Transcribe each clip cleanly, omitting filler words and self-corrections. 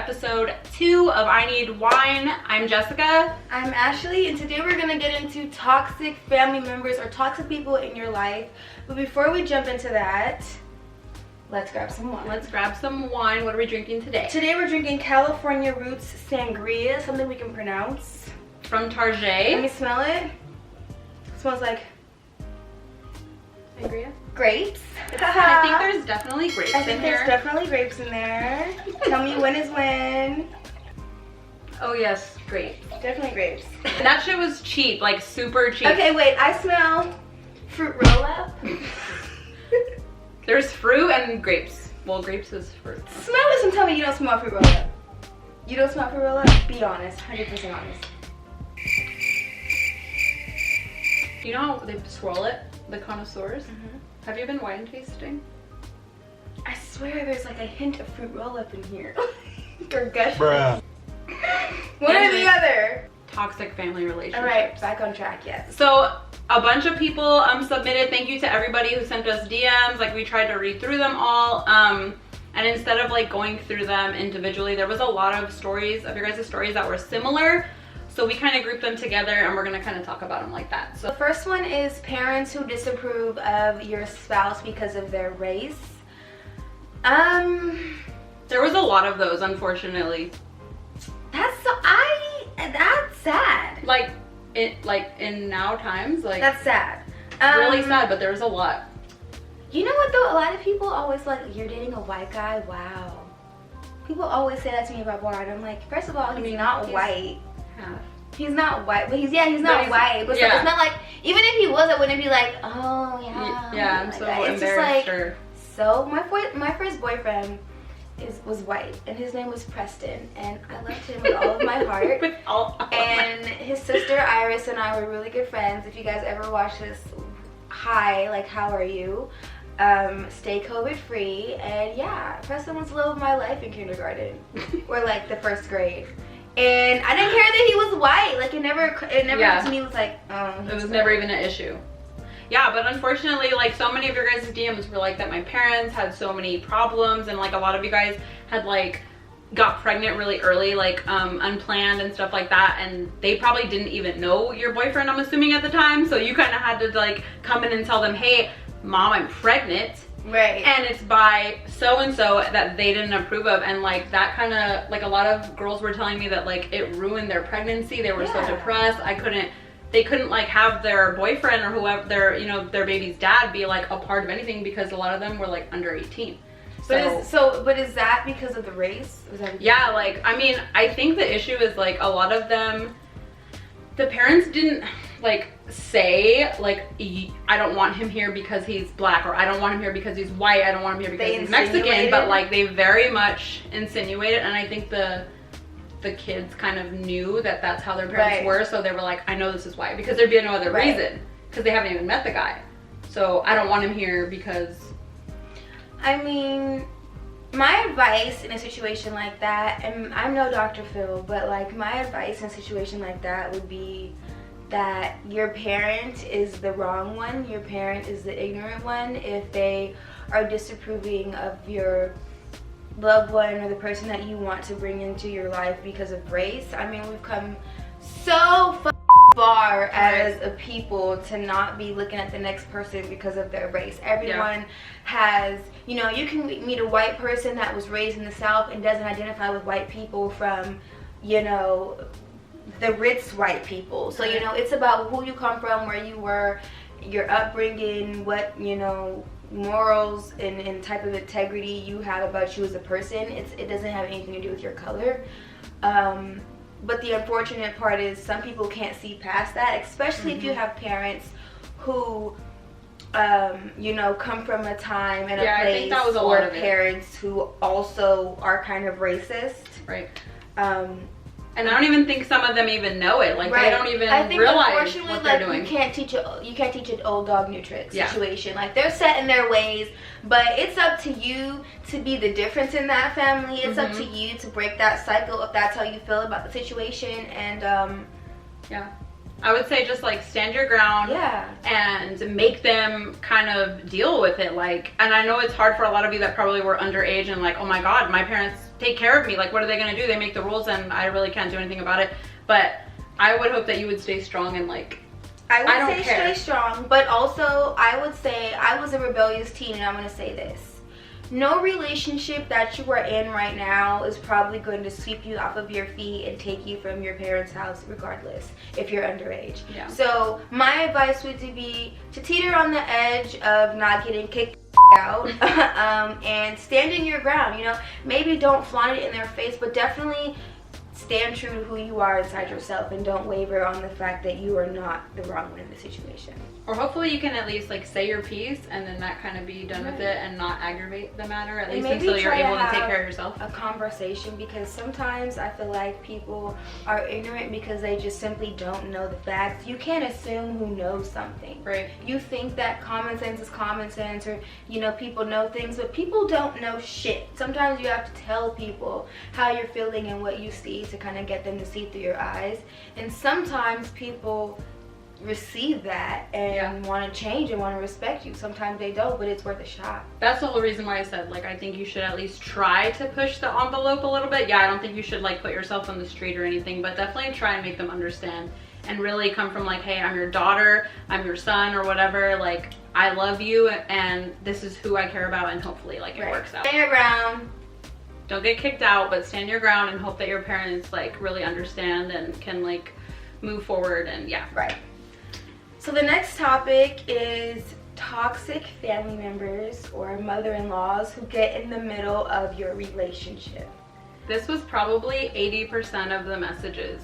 episode 2 of I Need Wine. I'm Jessica. I'm Ashley, and today we're gonna get into toxic family members or toxic people in your life. But before we jump into that, let's grab some wine. Let's grab some wine. What are we drinking today? Today we're drinking California Roots Sangria, something we can pronounce. From Target. Let me smell it. It smells like Sangria? Grapes. I think there's definitely grapes in here. I think there's definitely grapes in there. Tell me when is when. Oh yes, grapes. Definitely grapes. That shit was cheap, like super cheap. Okay, wait, I smell fruit roll-up. There's fruit and grapes. Well, grapes is fruit. Smell this and tell me you don't smell fruit roll-up. You don't smell fruit roll-up? Be honest, 100% honest. You know how they swirl it? The connoisseurs? Have you been wine tasting? I swear there's like a hint of fruit roll-up in here. Or gush. Bruh. One or the other. Toxic family relationships. Alright, back on track, yes. So a bunch of people submitted. Thank you to everybody who sent us DMs. Like, we tried to read through them all. And instead of like going through them individually, there was a lot of stories of your guys' stories that were similar. So we kind of grouped them together and we're gonna kind of talk about them like that. So the first one is parents who disapprove of your spouse because of their race. There was a lot of those, unfortunately. That's sad. Like in now times, like That's sad. really sad, but there was a lot. You know what though? A lot of people always like, you're dating a white guy? Wow. People always say that to me about Bard. I'm like, first of all, he's not white. Half. He's not white, but he's not white. But yeah. so it's not like, even if he was, I wouldn't be like, oh yeah. Yeah, I'm like so that. It's embarrassed. just like, so my first boyfriend was white, and his name was Preston, and I loved him with all of my heart. With all and his sister Iris and I were really good friends. If you guys ever watch this, hi, like how are you? Stay COVID free, and yeah, Preston was the love of my life in kindergarten, or like the first grade. And I didn't care that he was white. Like it never Yeah. to me was like, oh. It was never even an issue. Yeah, but unfortunately, like so many of your guys' DMs were like that my parents had so many problems, and like a lot of you guys had like got pregnant really early, like unplanned and stuff like that, and they probably didn't even know your boyfriend, I'm assuming, at the time. So you kind of had to like come in and tell them, hey, mom, I'm pregnant. Right. And it's by so-and-so that they didn't approve of, and like that kind of, like a lot of girls were telling me that like it ruined their pregnancy. They were so depressed. They couldn't like have their boyfriend or whoever their baby's dad be like a part of anything, because a lot of them were like under 18. But is that because of the race? Yeah, like I mean, I think the issue is like a lot of them, the parents didn't like say like, I don't want him here because he's black, or I don't want him here because he's white, I don't want him here because he's Mexican, but like they very much insinuated, and I think the kids kind of knew that that's how their parents were, so they were like, I know this is why, because there'd be no other reason, because they haven't even met the guy. So I don't want him here because, I mean, my advice in a situation like that, and I'm no Dr. Phil, but like my advice in a situation like that would be that your parent is the wrong one, your parent is the ignorant one if they are disapproving of your loved one or the person that you want to bring into your life because of race. I mean, we've come so far as a people to not be looking at the next person because of their race. Everyone has, you know, you can meet a white person that was raised in the South and doesn't identify with white people from, you know, the Ritz white people. So, you know, it's about who you come from, where you were, your upbringing, what, you know, morals and type of integrity you have about you as a person. It doesn't have anything to do with your color. But the unfortunate part is some people can't see past that, especially if you have parents who you know, come from a time and a place, or parents who also are kind of racist. Right. And I don't even think some of them even know it. Like they don't even realize what they're doing. You can't teach an old dog new tricks situation. Like they're set in their ways, but it's up to you to be the difference in that family. It's up to you to break that cycle if that's how you feel about the situation. And I would say just like stand your ground. Yeah. And make them kind of deal with it. Like, and I know it's hard for a lot of you that probably were underage and like, oh my God, my parents take care of me. Like, what are they gonna do? They make the rules and I really can't do anything about it. But I would hope that you would stay strong and like, I don't would say care. stay strong, but also I would say I was a rebellious teen, and I'm gonna say this. No relationship that you are in right now is probably going to sweep you off of your feet and take you from your parents' house regardless if you're underage. Yeah. So my advice would be to teeter on the edge of not getting kicked out and standing your ground. You know, maybe don't flaunt it in their face, but definitely stand true to who you are inside yourself and don't waver on the fact that you are not the wrong one in the situation. Or hopefully you can at least like say your piece and then that kind of be done with it and not aggravate the matter, at least until you're able to take care of yourself. A conversation, because sometimes I feel like people are ignorant because they just simply don't know the facts. You can't assume who knows something. Right. You think that common sense is common sense, or you know, people know things, but people don't know shit. Sometimes you have to tell people how you're feeling and what you see to kind of get them to see through your eyes. And sometimes people receive that and want to change and want to respect you. Sometimes they don't, but it's worth a shot. That's the whole reason why I said, like, I think you should at least try to push the envelope a little bit. Yeah, I don't think you should like put yourself on the street or anything, but definitely try and make them understand and really come from like, hey, I'm your daughter, I'm your son, or whatever. Like, I love you and this is who I care about, and hopefully like it works out. Stand your ground. Don't get kicked out, but stand your ground and hope that your parents like really understand and can like move forward. And yeah. Right. So the next topic is toxic family members or mother-in-laws who get in the middle of your relationship. This was probably 80% of the messages.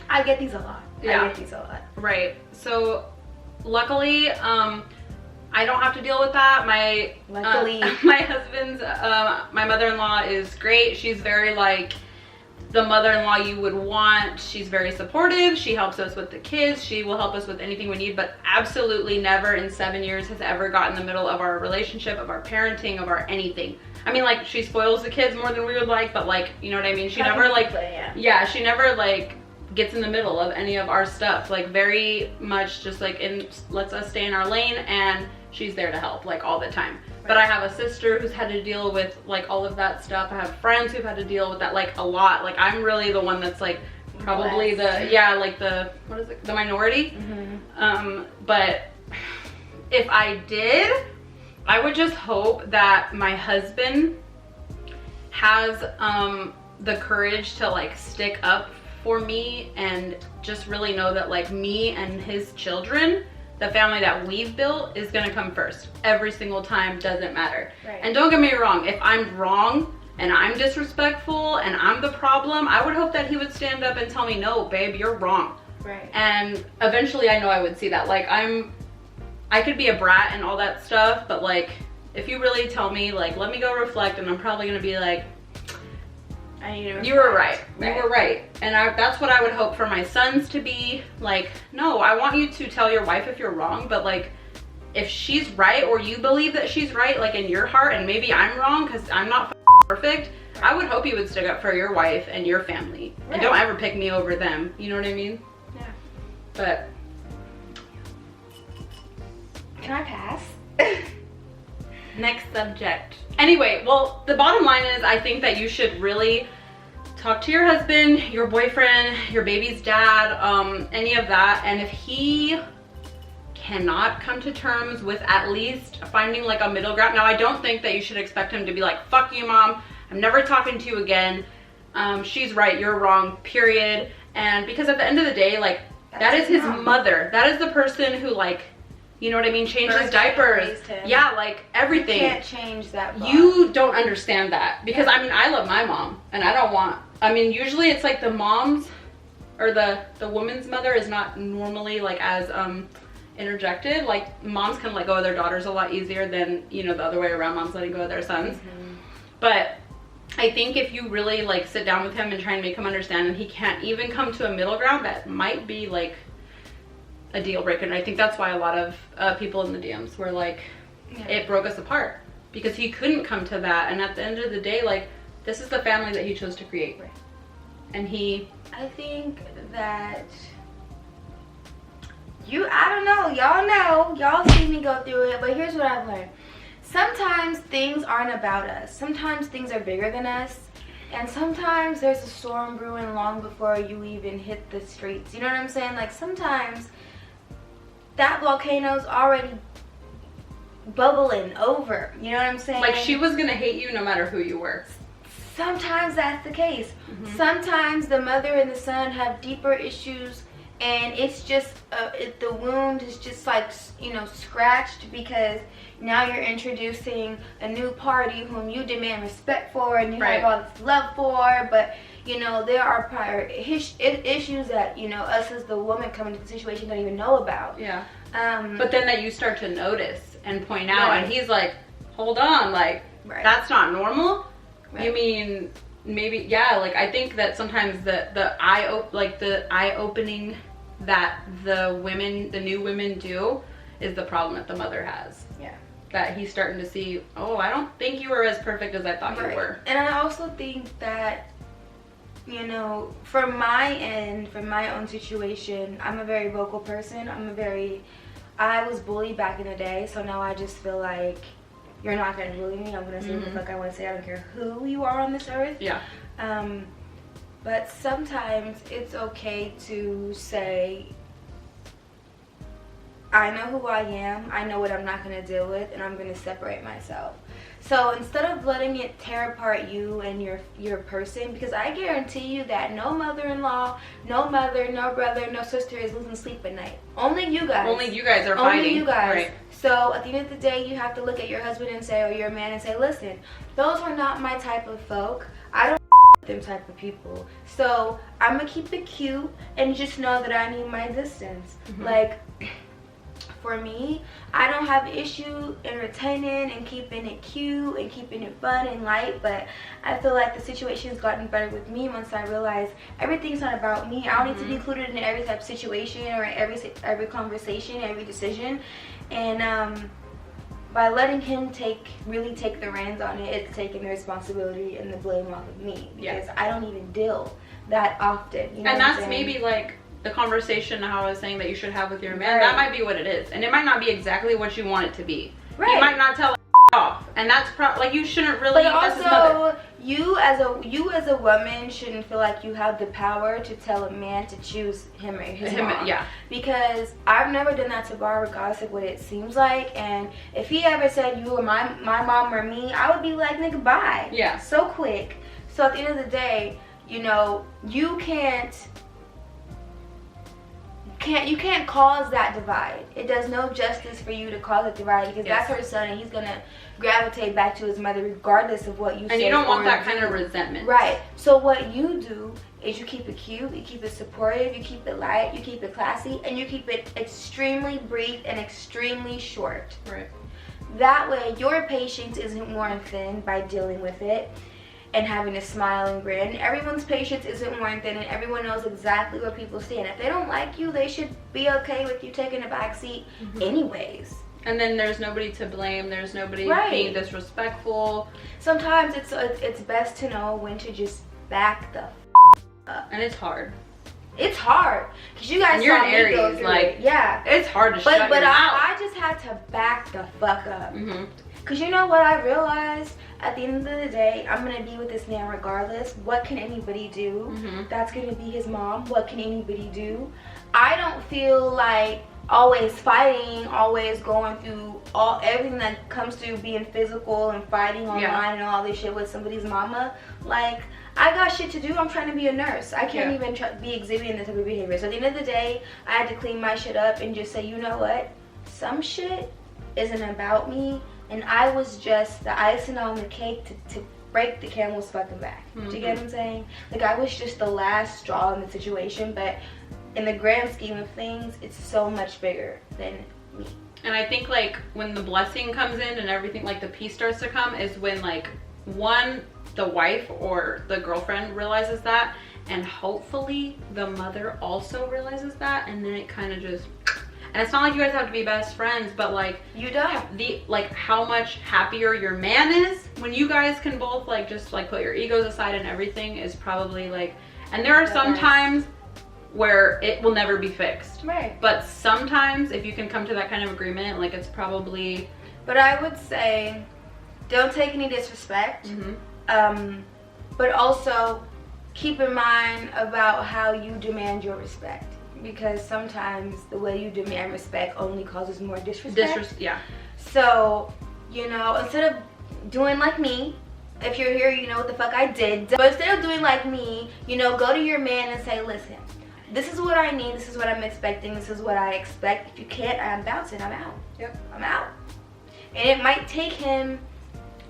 I get these a lot. Yeah. I get these a lot. Right. So luckily, I don't have to deal with that. My husband's, my mother-in-law is great. She's very like the mother-in-law you would want. She's very supportive. She helps us with the kids. She will help us with anything we need, but absolutely never in 7 years has ever got in the middle of our relationship, of our parenting, of our anything. I mean, like, she spoils the kids more than we would like, but like, you know what I mean? She never like, yeah, she never like gets in the middle of any of our stuff. Like, very much just like lets us stay in our lane, and she's there to help like all the time. But I have a sister who's had to deal with like all of that stuff. I have friends who've had to deal with that like a lot. Like, I'm really the one that's like probably like the, what is it, the minority. But if I did, I would just hope that my husband has the courage to like stick up for me and just really know that like me and his children, the family that we've built, is gonna come first every single time. Doesn't matter. And don't get me wrong, if I'm wrong and I'm disrespectful and I'm the problem, I would hope that he would stand up and tell me, no babe, you're wrong. And eventually I know I would see that. Like, I could be a brat and all that stuff, but like, if you really tell me, like, let me go reflect, and I'm probably gonna be like, I need to reflect. You were right. You were right. And that's what I would hope for my sons to be. Like, no, I want you to tell your wife if you're wrong, but like, if she's right, or you believe that she's right, like in your heart, and maybe I'm wrong because I'm not perfect, I would hope you would stick up for your wife and your family. And don't ever pick me over them. You know what I mean? Yeah. But can I pass? Next subject. Anyway, well, the bottom line is, I think that you should really talk to your husband, your boyfriend, your baby's dad, any of that. And if he cannot come to terms with at least finding like a middle ground. Now, I don't think that you should expect him to be like, fuck you, mom, I'm never talking to you again. She's right, you're wrong, period. And because at the end of the day, like, that is his mother. That is the person who, like, you know what I mean, changes diapers. Yeah, like everything. You can't change that bond. You don't understand that. Because I mean, I love my mom, and I don't want, I mean, usually it's like the mom's, or the woman's mother is not normally like as interjected. Like, moms can let go of their daughters a lot easier than, you know, the other way around, moms letting go of their sons. But I think if you really like sit down with him and try and make him understand, and he can't even come to a middle ground, that might be like a deal breaker. And I think that's why a lot of people in the DMs were like, it broke us apart, because he couldn't come to that. And at the end of the day, like, this is the family that he chose to create. And I think that I don't know. Y'all see me go through it, but here's what I've learned. Sometimes things aren't about us. Sometimes things are bigger than us. And sometimes there's a storm brewing long before you even hit the streets. You know what I'm saying? Like, sometimes that volcano's already bubbling over. You know what I'm saying? Like, she was gonna hate you no matter who you were. Sometimes that's the case. Sometimes the mother and the son have deeper issues, and it's just the wound is just like, you know, scratched because now you're introducing a new party whom you demand respect for and you have all this love for, but you know there are prior issues that, you know, us as the woman coming to the situation don't even know about. Yeah. But then that you start to notice and point out, and he's like, hold on, like, that's not normal. You mean maybe, yeah, like, I think that sometimes the eye opening that the new women do is the problem that the mother has. Yeah. That he's starting to see, oh, I don't think you were as perfect as I thought you were. And I also think that, you know, from my end, from my own situation, I'm a very vocal person. I was bullied back in the day, so now I just feel like, you're not going to bully me. I'm going to say what the fuck I want to say. I don't care who you are on this earth. Yeah. But sometimes it's okay to say, I know who I am. I know what I'm not going to deal with, and I'm going to separate myself. So instead of letting it tear apart you and your person, because I guarantee you that no mother-in-law, no mother, no brother, no sister is losing sleep at night. Only you guys. Only you guys are fighting. Only you guys. Right. So at the end of the day, you have to look at your husband and say, or your man and say, listen, those are not my type of folk. I don't them type of people. So I'm going to keep it cute and just know that I need my distance. Like, for me, I don't have issue entertaining and keeping it cute and keeping it fun and light, but I feel like the situation's gotten better with me once I realized everything's not about me. I don't need to be included in every type of situation or every conversation, every decision. And by letting him really take the reins on it, it's taking the responsibility and the blame off of me, because I don't even deal that often. You know, and that's maybe like the conversation how I was saying that you should have with your man. That might be what it is, and it might not be exactly what you want it to be. You might not tell off, and that's like, you shouldn't really. But also, you as a woman shouldn't feel like you have the power to tell a man to choose him or his mom. Yeah. Because I've never done that to Bar, regardless of what it seems like. And if he ever said you were my mom or me, I would be like, nigga, bye. Yeah. So quick. So at the end of the day, you know, you can't cause that divide. It does no justice for you to cause a divide, because that's her son and he's gonna gravitate back to his mother regardless of what you say. And you don't want that kind of resentment. Right. So what you do is you keep it cute, you keep it supportive, you keep it light, you keep it classy, and you keep it extremely brief and extremely short. Right. That way your patience isn't worn thin by dealing with it and having to smile and grin. Everyone's patience isn't worn thin, and everyone knows exactly where people stand. If they don't like you, they should be okay with you taking a back seat anyways. And then there's nobody to blame. There's nobody being disrespectful. Sometimes it's best to know when to just back the up. And it's hard. It's hard, because you guys you're saw an me Aries, go through like, it. Yeah. It's hard to shut your mouth. I just had to back the fuck up. Because you know what I realized? At the end of the day, I'm going to be with this man regardless. What can anybody do? That's going to be his mom. What can anybody do? I don't feel like always fighting, always going through everything that comes through being physical and fighting online and all this shit with somebody's mama. Like, I got shit to do. I'm trying to be a nurse. I can't even be exhibiting this type of behavior. So at the end of the day, I had to clean my shit up and just say, you know what? Some shit isn't about me, and I was just the icing on the cake to break the camel's fucking back. Do you get what I'm saying? Like, I was just the last straw in the situation, but in the grand scheme of things, it's so much bigger than me. And I think, like, when the blessing comes in and everything, like, the peace starts to come, is when, like, the wife or the girlfriend realizes that, and hopefully the mother also realizes that, and then it kind of just... And it's not like you guys have to be best friends, but like, you don't. How much happier your man is when you guys can both like just like put your egos aside and everything is probably like. And there are some times where it will never be fixed. Right. But sometimes if you can come to that kind of agreement, like it's probably. But I would say, don't take any disrespect. But also keep in mind about how you demand your respect, because sometimes the way you demand respect only causes more disrespect. Yeah. So, you know, instead of doing like me, if you're here, you know what the fuck I did. But instead of doing like me, you know, go to your man and say, listen, this is what I need, this is what I'm expecting, this is what I expect. If you can't, I'm bouncing, I'm out. Yep. I'm out. And it might take him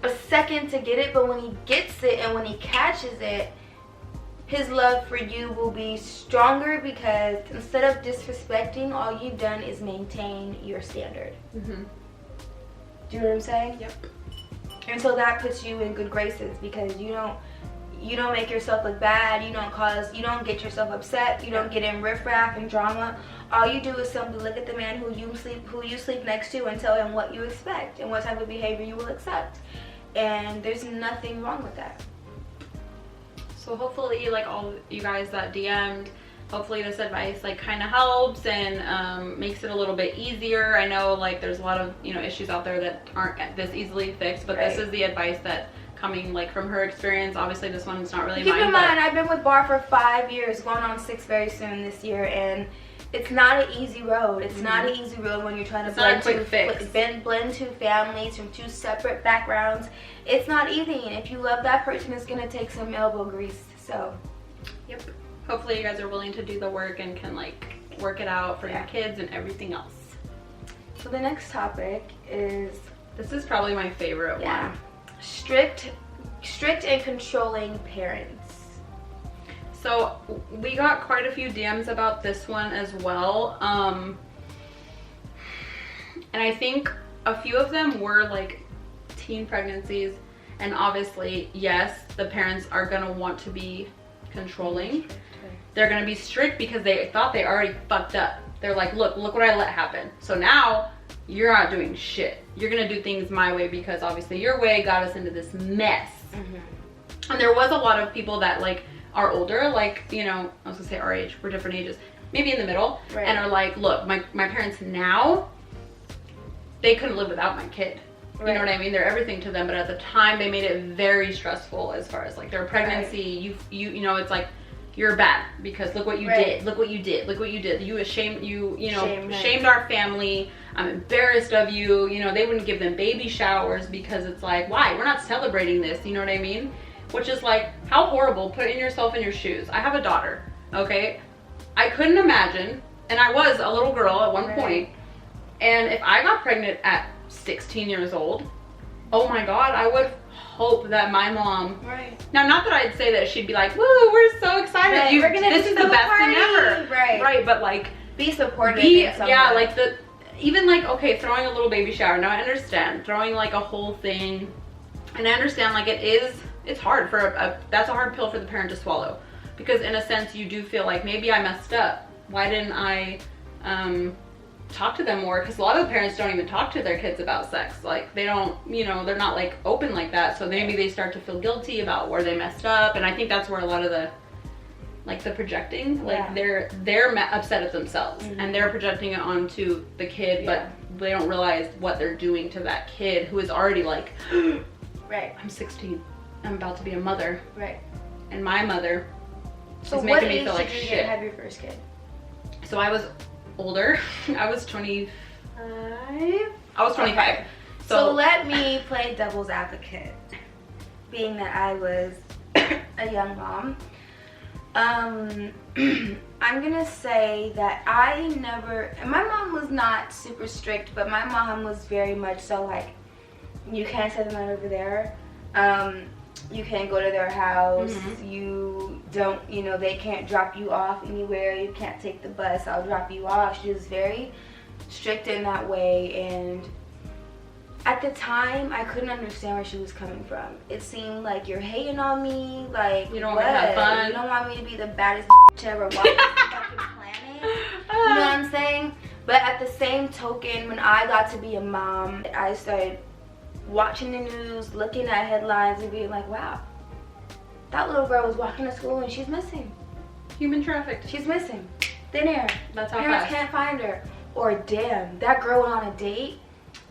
a second to get it, but when he gets it and when he catches it, his love for you will be stronger, because instead of disrespecting, all you've done is maintain your standard. Do you know what I'm saying? Yep. And so that puts you in good graces, because you don't make yourself look bad, you don't get yourself upset, you don't get in riffraff and drama. All you do is simply look at the man who you sleep next to and tell him what you expect and what type of behavior you will accept. And there's nothing wrong with that. So hopefully, like all you guys that DM'd, hopefully this advice like kind of helps and makes it a little bit easier. I know like there's a lot of, you know, issues out there that aren't this easily fixed, but this is the advice that coming like from her experience. Obviously this one's not really Keep mine. in mind, I've been with Bar for 5 years, going on 6 very soon this year, and it's not an easy road. It's not an easy road when you're trying to blend two families from 2 separate backgrounds. It's not easy, and if you love that person, it's gonna take some elbow grease. So, yep. Hopefully you guys are willing to do the work and can like work it out for your kids and everything else. So the next topic is, this is probably my favorite one. Strict and controlling parents. So we got quite a few DMs about this one as well. And I think a few of them were like teen pregnancies, and obviously, yes, the parents are gonna want to be controlling. They're gonna be strict because they thought they already fucked up. They're like, look what I let happen. So now you're not doing shit. You're gonna do things my way because obviously your way got us into this mess. And there was a lot of people that like are older, like, you know, I was gonna say our age, we're different ages, maybe in the middle, and are like, look, my parents now, they couldn't live without my kid. You know what I mean? They're everything to them, but at the time they made it very stressful as far as like their pregnancy. You know, it's like, you're bad because look what you did, look what you did, look what you did. You shamed our family. I'm embarrassed of you. You know, they wouldn't give them baby showers because it's like, why? We're not celebrating this, you know what I mean? Which is like, how horrible. Putting yourself in your shoes. I have a daughter, okay? I couldn't imagine, and I was a little girl at one point, and if I got pregnant at 16 years old, oh my God, I would hope that my mom, now not that I'd say that she'd be like, woo, we're so excited, this is the best thing ever, right, but like, be supportive, like even like, okay, throwing a little baby shower, now I understand, throwing like a whole thing, and I understand like it's hard for that's a hard pill for the parent to swallow, because in a sense you do feel like, maybe I messed up, why didn't I talk to them more? Because a lot of the parents don't even talk to their kids about sex. Like, they don't, you know, they're not like open like that, so maybe they start to feel guilty about where they messed up. And I think that's where a lot of the like the projecting, like they're upset at themselves and they're projecting it onto the kid, but they don't realize what they're doing to that kid who is already like, I'm 16, I'm about to be a mother, and my mother is making me feel like shit. So what age did you have your first kid? So I was older. I was 25. I was 25. Okay. So let me play devil's advocate, being that I was a young mom. I'm gonna say that my mom was not super strict, but my mom was very much so like, you can't set them out over there. You can't go to their house. You don't, you know, they can't drop you off anywhere. You can't take the bus. I'll drop you off. She was very strict in that way, and at the time I couldn't understand where she was coming from. It seemed like, you're hating on me, like, you don't want to have fun. You don't want me to be the baddest to ever walk this fucking planet. You know what I'm saying? But at the same token, when I got to be a mom, I started watching the news, looking at headlines, and being like, wow, that little girl was walking to school and she's missing. Human trafficked. She's missing. Thin air. That's how Parents fast. can't find her. Or damn, that girl went on a date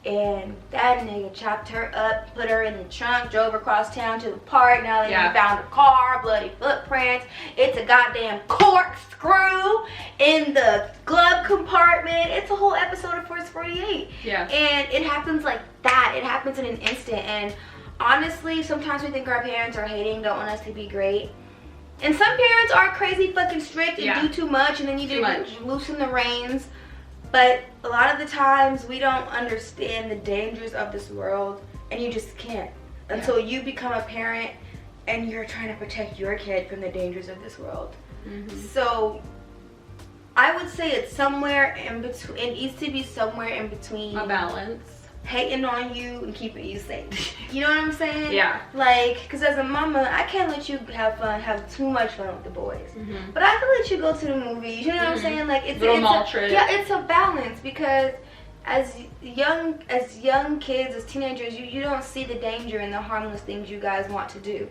and that nigga chopped her up, put her in the trunk, drove her across town to the park. Now they found her car, bloody footprints. It's a goddamn corkscrew in the glove compartment. It's a whole episode of Force 48. Yeah. And it happens like that. It happens in an instant. And honestly, sometimes we think our parents are hating, don't want us to be great. And some parents are crazy fucking strict and do too much, and then you loosen the reins. But a lot of the times we don't understand the dangers of this world, and you just can't until you become a parent and you're trying to protect your kid from the dangers of this world. So I would say it's somewhere in between. It needs to be somewhere in between. A balance. Hating on you and keeping you safe. You know what I'm saying? Yeah. Like, because as a mama, I can't let you have too much fun with the boys. But I can let you go to the movies. You know what I'm saying? Like, it's a mall trip. Yeah, it's a balance, because as young kids, as teenagers, you don't see the danger and the harmless things you guys want to do.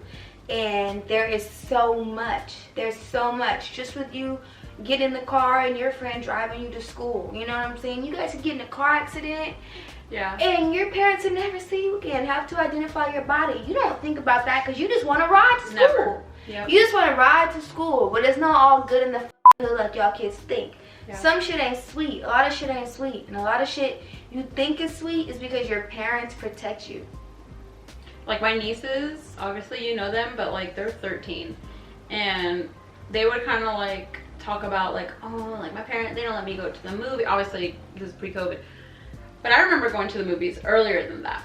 And there is so much. There's so much. Just with you get in the car and your friend driving you to school. You know what I'm saying? You guys could get in a car accident. Yeah. And your parents will never see you again. Have to identify your body. You don't think about that because you just want to ride to school. Never. Yep. You just want to ride to school, but it's not all good in the hood like y'all kids think. Yeah. Some shit ain't sweet. A lot of shit ain't sweet. And a lot of shit you think is sweet is because your parents protect you. Like my nieces, obviously you know them, but like they're 13. And they would kind of like talk about like, oh, like my parents, they don't let me go to the movie. Obviously, this is pre-COVID. But I remember going to the movies earlier than that.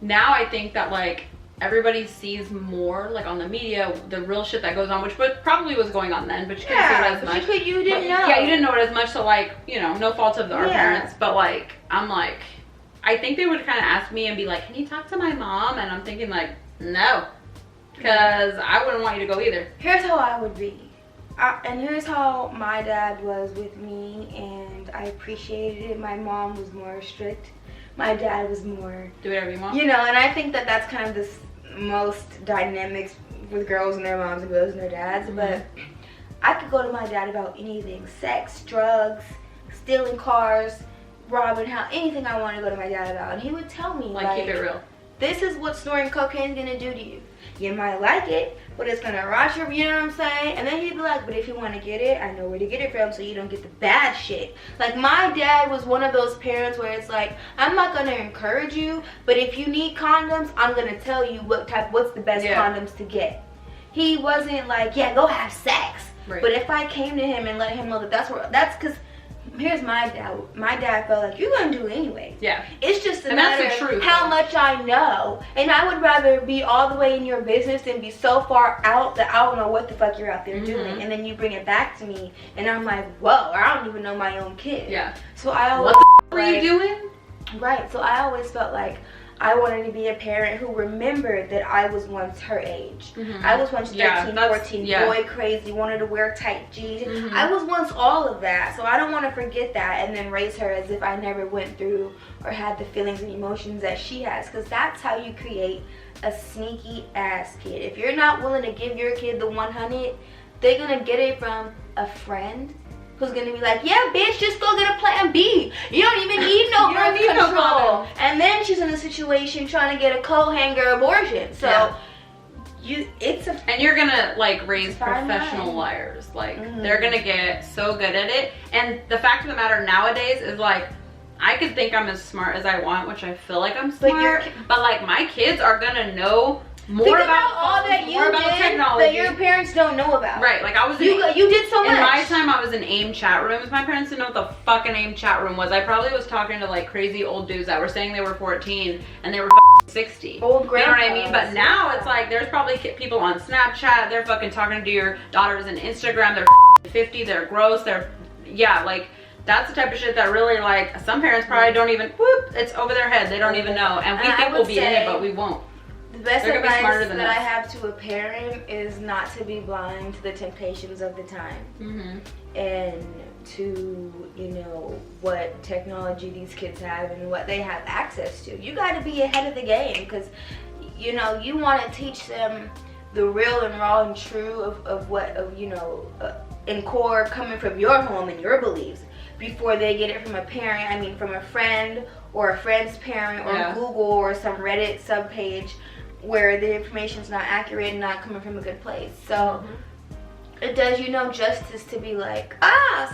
Now I think that like everybody sees more like on the media the real shit that goes on, which probably was going on then, but you couldn't see it as much. You didn't know. Yeah, you didn't know it as much, so like, you know, no fault of our parents. But like, I'm like, I think they would kind of ask me and be like, can you talk to my mom? And I'm thinking like, no, because I wouldn't want you to go either. Here's how I would be. And here's how my dad was with me, and I appreciated it. My mom was more strict. My dad was more... do whatever you want. You know, and I think that that's kind of this most dynamics with girls and their moms and girls and their dads. But I could go to my dad about anything. Sex, drugs, stealing cars, robbing house, anything I wanted to go to my dad about. And he would tell me, like keep it real. This is what snorting cocaine is going to do to you. You might like it, but it's gonna rot your, you know what I'm saying? And then he'd be like, but if you want to get it, I know where to get it from so you don't get the bad shit. Like, my dad was one of those parents where it's like, I'm not gonna encourage you, but if you need condoms, I'm gonna tell you what's the best condoms to get. He wasn't like, yeah, go have sex. Right. But if I came to him and let him know that that's because, here's my dad. My dad felt like, you're gonna do it anyway. Yeah. It's just a matter of how much I know. And I would rather be all the way in your business than be so far out that I don't know what the fuck you're out there doing. And then you bring it back to me and I'm like, whoa, I don't even know my own kid. Yeah. So I always, what the f are you doing? Right. So I always felt like I wanted to be a parent who remembered that I was once her age. I was once 13, 14, boy crazy, wanted to wear tight jeans. I was once all of that, so I don't want to forget that and then raise her as if I never went through or had the feelings and emotions that she has, because that's how you create a sneaky ass kid. If you're not willing to give your kid the 100, they're going to get it from a friend who's gonna be like, yeah, bitch, just go get a plan B. You don't even need no birth control. And then she's in a situation trying to get a co-hanger abortion. So and you're gonna like raise professional liars. Like they're gonna get so good at it. And the fact of the matter nowadays is like, I could think I'm as smart as I want, which I feel like I'm smart, but like my kids are gonna know more about all that you did technology that your parents don't know about. Right, like I was you did so much. In my time, I was in AIM chat rooms. My parents didn't know what the fucking AIM chat room was. I probably was talking to like crazy old dudes that were saying they were 14 and they were 60. Old grandpas. You know what I mean? But now it's like there's probably people on Snapchat. They're fucking talking to your daughters on Instagram. They're 50. They're gross. They're like. That's the type of shit that really, like, some parents probably don't even, it's over their head. They don't even know. And we think we'll be in it, but we won't. The best advice that I have to a parent is not to be blind to the temptations of the time. And to, you know, what technology these kids have and what they have access to. You got to be ahead of the game because, you know, you want to teach them the real and raw and true of and core coming from your home and your beliefs before they get it from a parent. I mean, from a friend or a friend's parent or Google or some Reddit subpage where the information is not accurate and not coming from a good place. So it does you no justice to be like,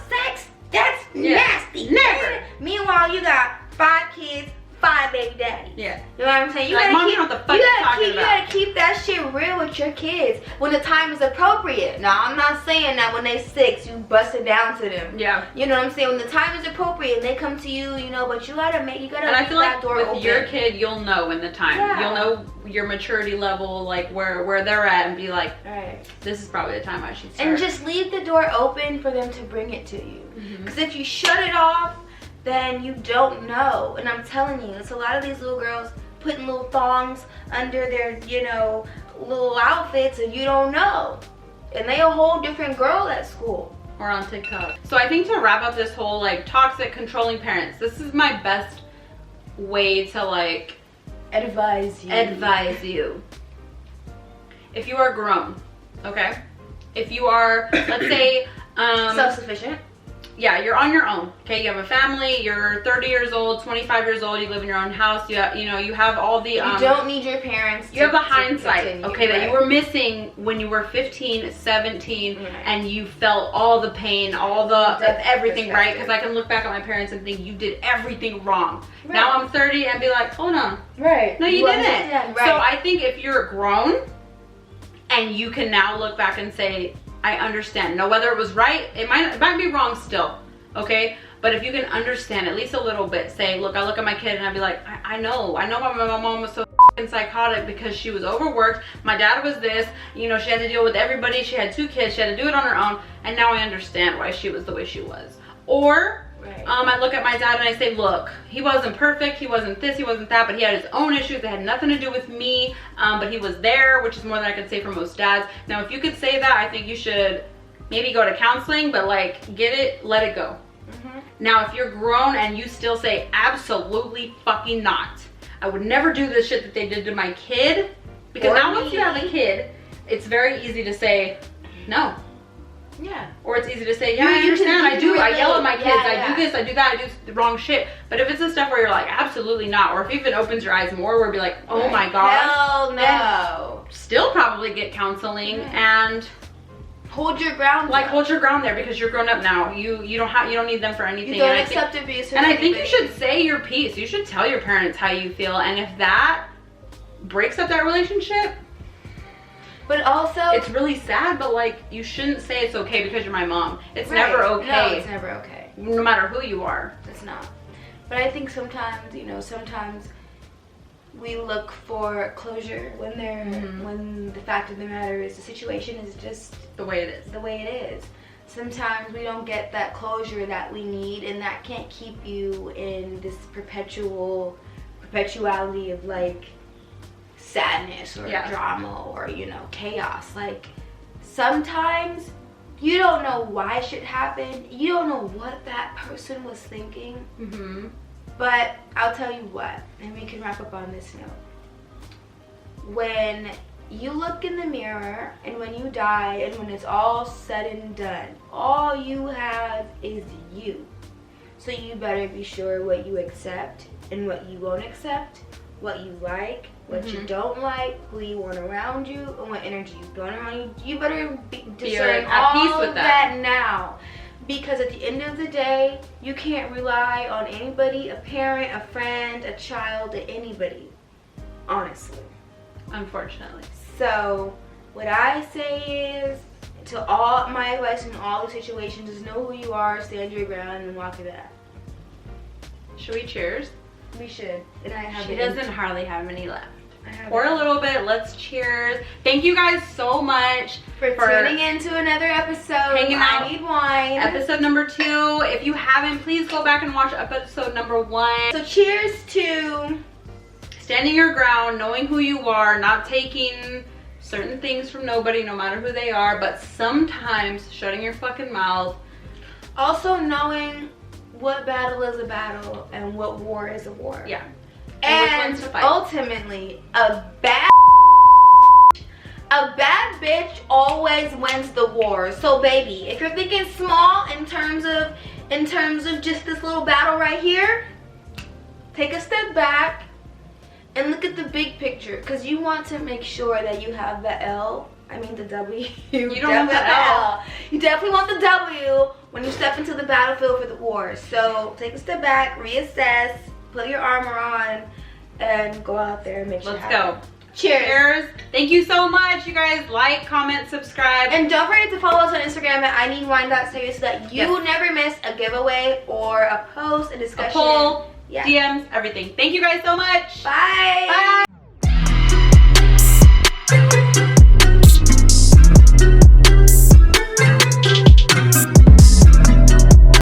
sex, that's nasty. Never. Meanwhile, you got 5 kids, 5 baby daddies. Yeah. You know what I'm saying? You like, Mom, you know what the fuck you're talking about. You gotta keep that shit real with your kids when the time is appropriate. Now, I'm not saying that when they 6, you bust it down to them. Yeah. You know what I'm saying? When the time is appropriate and they come to you, you know, but you gotta and leave I feel that like door with open. your kid, you'll know in the time. Yeah. You'll know your maturity level, like where they're at, and be like, right. This is probably the time I should start. And just leave the door open for them to bring it to you. Because if you shut it off, then you don't know. And I'm telling you, it's a lot of these little girls putting little thongs under their, you know, little outfits, and you don't know. And they a whole different girl at school. Or on TikTok. So I think to wrap up this whole like toxic, controlling parents, this is my best way to like advise you. If you are grown, okay? If you are, let's say, self-sufficient. Yeah, you're on your own, okay? You have a family, you're 30 years old, 25 years old, you live in your own house, you have all the... you don't need your parents you have the hindsight, okay, that you were missing when you were 15, 17, and you felt all the pain, all the everything, right? Because I can look back at my parents and think you did everything wrong. Right. Now I'm 30 and be like, hold on. Right. No, you didn't. Right. So I think if you're grown and you can now look back and say, I understand. Now, whether it was right, it might be wrong still, okay? But if you can understand at least a little bit, say, look, I look at my kid and I'd be like, I know why my mom was so psychotic, because she was overworked. My dad was this, you know, she had to deal with everybody. She had 2 kids. She had to do it on her own. And now I understand why she was the way she was. Or I look at my dad and I say, look, he wasn't perfect. He wasn't this, he wasn't that, but he had his own issues that had nothing to do with me. But he was there, which is more than I could say for most dads. Now, if you could say that, I think you should maybe go to counseling, but like, get it, let it go. Now, if you're grown and you still say, absolutely fucking not, I would never do this shit that they did to my kid, because now once you have a kid, it's very easy to say no. Yeah. Or it's easy to say, yeah, I understand, I do. I yell at my kids, I do this, I do that, I do the wrong shit. But if it's the stuff where you're like, absolutely not, or if even opens your eyes more, where it'd be like, oh my god, hell no. Still probably get counseling and hold your ground. Like, hold your ground there, because you're grown up now. You don't need them for anything. You don't accept abuse. And I think you should say your piece. You should tell your parents how you feel, and if that breaks up that relationship. But also, it's really sad, but like, you shouldn't say it's okay because you're my mom. It's never okay. No, it's never okay. No matter who you are. It's not. But I think sometimes, you know, sometimes we look for closure when when the fact of the matter is the situation is just the way it is. The way it is. Sometimes we don't get that closure that we need, and that can't keep you in this perpetuality of like sadness or drama or, you know, chaos. Like, sometimes you don't know why shit happened. You don't know what that person was thinking. But I'll tell you what, and we can wrap up on this note. When you look in the mirror and when you die and when it's all said and done, all you have is you. So you better be sure what you accept and what you won't accept, what you like, what you don't like, who you want around you, and what energy you want around you. You better discern all of that now. Because at the end of the day, you can't rely on anybody, a parent, a friend, a child, anybody. Honestly. Unfortunately. So, what I say is, to all my advice in all the situations is know who you are, stand your ground, and walk it out. Should we cheers? We should. And I have She doesn't hardly have any left. Pour a little bit. Let's cheers. Thank you guys so much for tuning in to another episode. Hanging out. I Need Wine. Episode number 2. If you haven't, please go back and watch episode number 1. So cheers to standing your ground, knowing who you are, not taking certain things from nobody, no matter who they are, but sometimes shutting your fucking mouth. Also knowing what battle is a battle and what war is a war. Yeah. And ultimately, a bad a bad bitch always wins the war. So baby, if you're thinking small in terms of just this little battle right here, take a step back and look at the big picture, because you want to make sure that you have the the W. You don't want the L. You definitely want the W when you step into the battlefield for the war. So take a step back, reassess, put your armor on, and go out there and make sure. Let's go. Cheers. Cheers. Thank you so much, you guys. Like, comment, subscribe. And don't forget to follow us on Instagram at INeedWine.series so that you never miss a giveaway or a post, a discussion. A poll, DMs, everything. Thank you guys so much. Bye. Bye.